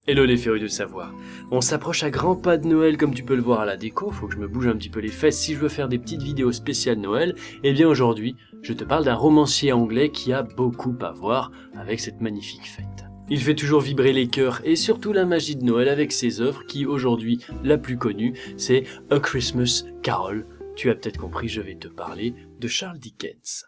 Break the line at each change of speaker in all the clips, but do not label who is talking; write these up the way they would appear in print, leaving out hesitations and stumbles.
Hello les férus de savoir. On s'approche à grands pas de Noël comme tu peux le voir à la déco, faut que je me bouge un petit peu les fesses si je veux faire des petites vidéos spéciales Noël. Et bien aujourd'hui, je te parle d'un romancier anglais qui a beaucoup à voir avec cette magnifique fête. Il fait toujours vibrer les cœurs et surtout la magie de Noël avec ses œuvres qui aujourd'hui, la plus connue, c'est A Christmas Carol. Tu as peut-être compris, je vais te parler de Charles Dickens.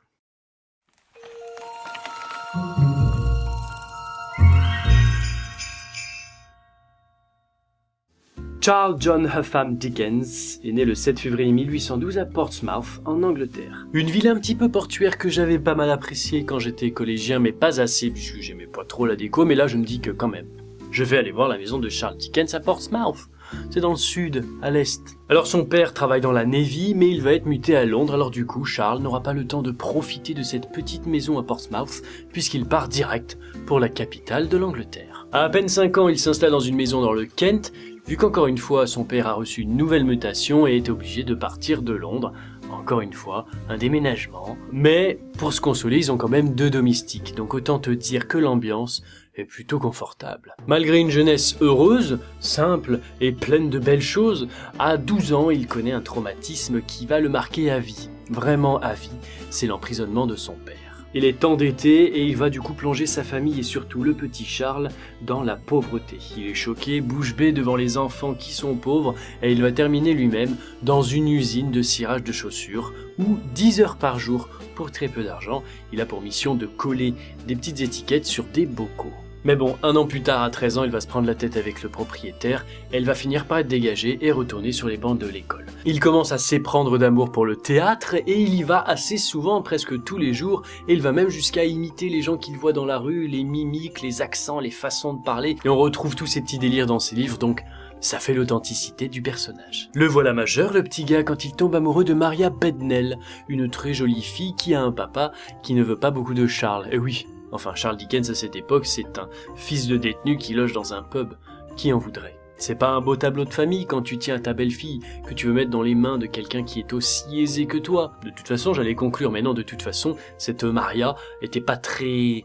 Charles John Huffam Dickens est né le 7 février 1812 à Portsmouth, en Angleterre. Une ville un petit peu portuaire que j'avais pas mal appréciée quand j'étais collégien, mais pas assez puisque j'aimais pas trop la déco, mais là je me dis que quand même, je vais aller voir la maison de Charles Dickens à Portsmouth. C'est dans le sud, à l'est. Alors son père travaille dans la Navy, mais il va être muté à Londres, alors du coup Charles n'aura pas le temps de profiter de cette petite maison à Portsmouth, puisqu'il part direct pour la capitale de l'Angleterre. À peine 5 ans, il s'installe dans une maison dans le Kent, vu qu'encore une fois, son père a reçu une nouvelle mutation et est obligé de partir de Londres. Encore une fois, un déménagement. Mais pour se consoler, ils ont quand même 2 domestiques, donc autant te dire que l'ambiance est plutôt confortable. Malgré une jeunesse heureuse, simple et pleine de belles choses, à 12 ans, il connaît un traumatisme qui va le marquer à vie. Vraiment à vie, c'est l'emprisonnement de son père. Il est endetté et il va du coup plonger sa famille et surtout le petit Charles dans la pauvreté. Il est choqué, bouche bée devant les enfants qui sont pauvres et il va terminer lui-même dans une usine de cirage de chaussures où 10 heures par jour, pour très peu d'argent, il a pour mission de coller des petites étiquettes sur des bocaux. Mais bon, 1 an plus tard, à 13 ans, il va se prendre la tête avec le propriétaire, elle va finir par être dégagée et retourner sur les bancs de l'école. Il commence à s'éprendre d'amour pour le théâtre et il y va assez souvent, presque tous les jours, et il va même jusqu'à imiter les gens qu'il voit dans la rue, les mimiques, les accents, les façons de parler, et on retrouve tous ces petits délires dans ses livres, donc ça fait l'authenticité du personnage. Le voilà majeur, le petit gars, quand il tombe amoureux de Maria Bednell, une très jolie fille qui a un papa qui ne veut pas beaucoup de Charles, et oui. Enfin, Charles Dickens à cette époque, c'est un fils de détenu qui loge dans un pub. Qui en voudrait? C'est pas un beau tableau de famille quand tu tiens ta belle-fille que tu veux mettre dans les mains de quelqu'un qui est aussi aisé que toi. De toute façon, j'allais conclure, mais non, de toute façon, cette Maria était pas très,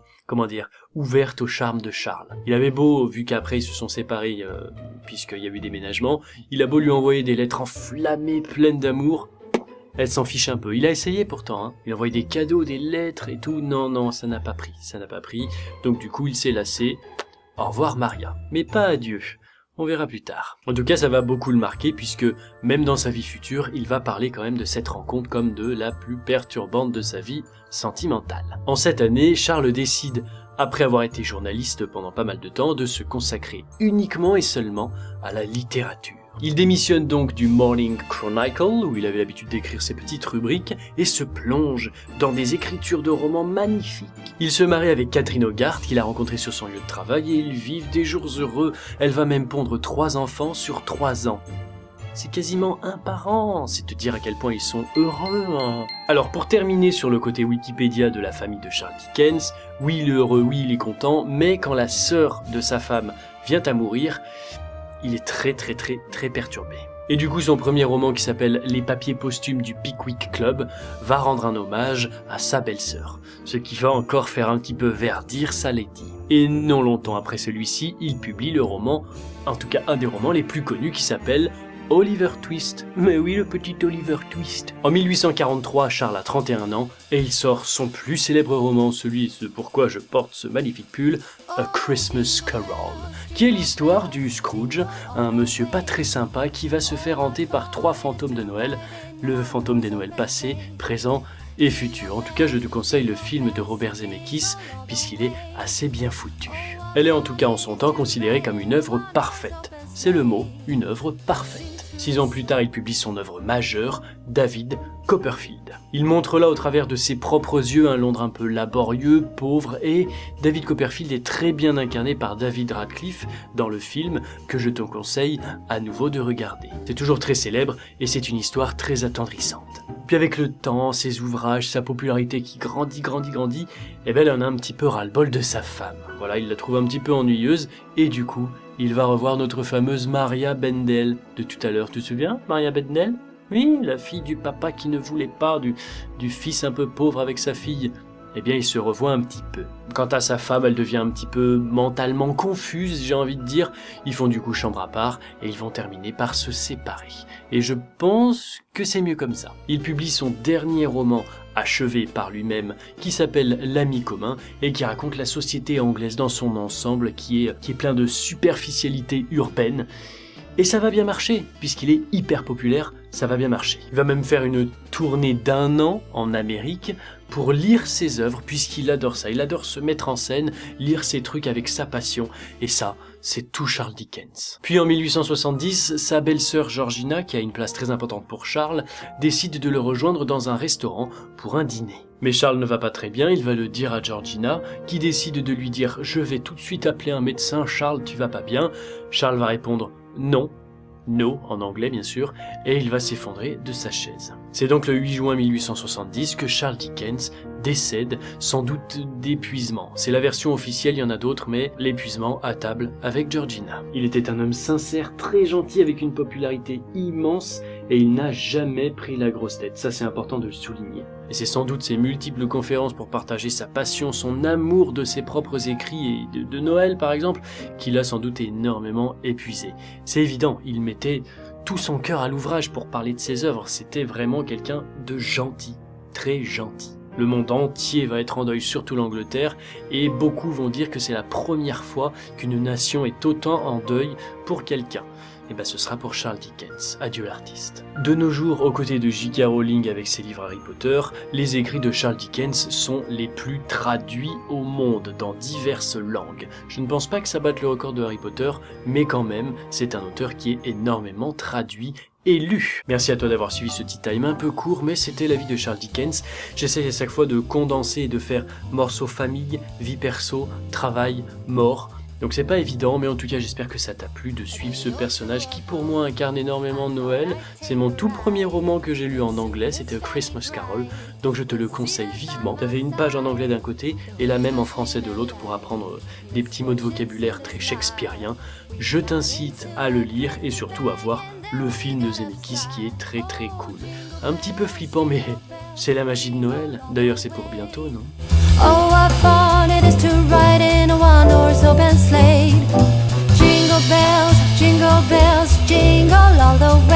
ouverte au charme de Charles. Il avait beau, vu qu'après ils se sont séparés, puisqu'il y a eu déménagement, il a beau lui envoyer des lettres enflammées, pleines d'amour, elle s'en fiche un peu. Il a essayé pourtant, hein. Il a envoyé des cadeaux, des lettres et tout. Non, ça n'a pas pris. Donc du coup, il s'est lassé. Au revoir Maria. Mais pas adieu. On verra plus tard. En tout cas, ça va beaucoup le marquer puisque même dans sa vie future, il va parler quand même de cette rencontre comme de la plus perturbante de sa vie sentimentale. En cette année, Charles décide, après avoir été journaliste pendant pas mal de temps, de se consacrer uniquement et seulement à la littérature. Il démissionne donc du Morning Chronicle, où il avait l'habitude d'écrire ses petites rubriques, et se plonge dans des écritures de romans magnifiques. Il se marie avec Catherine Hogarth, qu'il a rencontrée sur son lieu de travail, et ils vivent des jours heureux. Elle va même pondre 3 enfants sur 3 ans. C'est quasiment un par an, c'est te dire à quel point ils sont heureux. Hein. Alors pour terminer sur le côté Wikipédia de la famille de Charles Dickens, oui il est heureux, oui il est content, mais quand la sœur de sa femme vient à mourir, il est très perturbé. Et du coup, son premier roman qui s'appelle Les papiers posthumes du Pickwick Club va rendre un hommage à sa belle-sœur, ce qui va encore faire un petit peu verdir sa Lady. Et non longtemps après celui-ci, il publie le roman, en tout cas un des romans les plus connus qui s'appelle Oliver Twist. Mais oui, le petit Oliver Twist. En 1843, Charles a 31 ans et il sort son plus célèbre roman, celui de pourquoi je porte ce magnifique pull, A Christmas Carol, qui est l'histoire du Scrooge, un monsieur pas très sympa qui va se faire hanter par 3 fantômes de Noël, le fantôme des Noëls passés, présents et futurs. En tout cas, je te conseille le film de Robert Zemeckis puisqu'il est assez bien foutu. Elle est en tout cas en son temps considérée comme une œuvre parfaite. C'est le mot, une œuvre parfaite. 6 ans plus tard, il publie son œuvre majeure, David Copperfield. Il montre là au travers de ses propres yeux un Londres un peu laborieux, pauvre, et David Copperfield est très bien incarné par David Radcliffe dans le film que je te conseille à nouveau de regarder. C'est toujours très célèbre et c'est une histoire très attendrissante. Puis avec le temps, ses ouvrages, sa popularité qui grandit, eh ben elle en a un petit peu ras-le-bol de sa femme. Voilà, il la trouve un petit peu ennuyeuse et du coup, il va revoir notre fameuse Maria Bednell de tout à l'heure. Tu te souviens, Maria Bednell? Oui, la fille du papa qui ne voulait pas, du fils un peu pauvre avec sa fille. eh bien il se revoit un petit peu. Quant à sa femme, elle devient un petit peu mentalement confuse, j'ai envie de dire. Ils font du coup chambre à part et ils vont terminer par se séparer. Et je pense que c'est mieux comme ça. Il publie son dernier roman achevé par lui-même qui s'appelle L'ami commun et qui raconte la société anglaise dans son ensemble qui est plein de superficialité urbaine. Et ça va bien marcher, puisqu'il est hyper populaire, ça va bien marcher. Il va même faire une tournée d'1 an en Amérique pour lire ses œuvres, puisqu'il adore ça. Il adore se mettre en scène, lire ses trucs avec sa passion, et ça, c'est tout Charles Dickens. Puis en 1870, sa belle-sœur Georgina, qui a une place très importante pour Charles, décide de le rejoindre dans un restaurant pour un dîner. Mais Charles ne va pas très bien, il va le dire à Georgina, qui décide de lui dire « Je vais tout de suite appeler un médecin, Charles, tu vas pas bien ?» Charles va répondre « Non ». No, en anglais bien sûr, et il va s'effondrer de sa chaise. C'est donc le 8 juin 1870 que Charles Dickens décède, sans doute d'épuisement. C'est la version officielle, il y en a d'autres, mais l'épuisement à table avec Georgina. Il était un homme sincère, très gentil, avec une popularité immense, et il n'a jamais pris la grosse tête. Ça, c'est important de le souligner. Et c'est sans doute ses multiples conférences pour partager sa passion, son amour de ses propres écrits et de Noël par exemple, qui l'a sans doute énormément épuisé. C'est évident, il mettait tout son cœur à l'ouvrage pour parler de ses œuvres. C'était vraiment quelqu'un de gentil, très gentil. Le monde entier va être en deuil, surtout l'Angleterre, et beaucoup vont dire que c'est la première fois qu'une nation est autant en deuil pour quelqu'un. Et ben ce sera pour Charles Dickens. Adieu l'artiste. De nos jours, aux côtés de J.K. Rowling avec ses livres Harry Potter, les écrits de Charles Dickens sont les plus traduits au monde dans diverses langues. Je ne pense pas que ça batte le record de Harry Potter, mais quand même, c'est un auteur qui est énormément traduit et lu. Merci à toi d'avoir suivi ce tea time un peu court, mais c'était la vie de Charles Dickens. J'essaye à chaque fois de condenser et de faire morceaux famille, vie perso, travail, mort. Donc c'est pas évident, mais en tout cas j'espère que ça t'a plu de suivre ce personnage qui pour moi incarne énormément Noël. C'est mon tout premier roman que j'ai lu en anglais, c'était A Christmas Carol, donc je te le conseille vivement. T'avais une page en anglais d'un côté et la même en français de l'autre pour apprendre des petits mots de vocabulaire très shakespeariens. Je t'incite à le lire et surtout à voir le film de Zemeckis qui est très très cool. Un petit peu flippant, mais c'est la magie de Noël. D'ailleurs c'est pour bientôt, non?
Oh, what fun it is to ride in a one-horse open sleigh. Jingle bells, jingle all the way.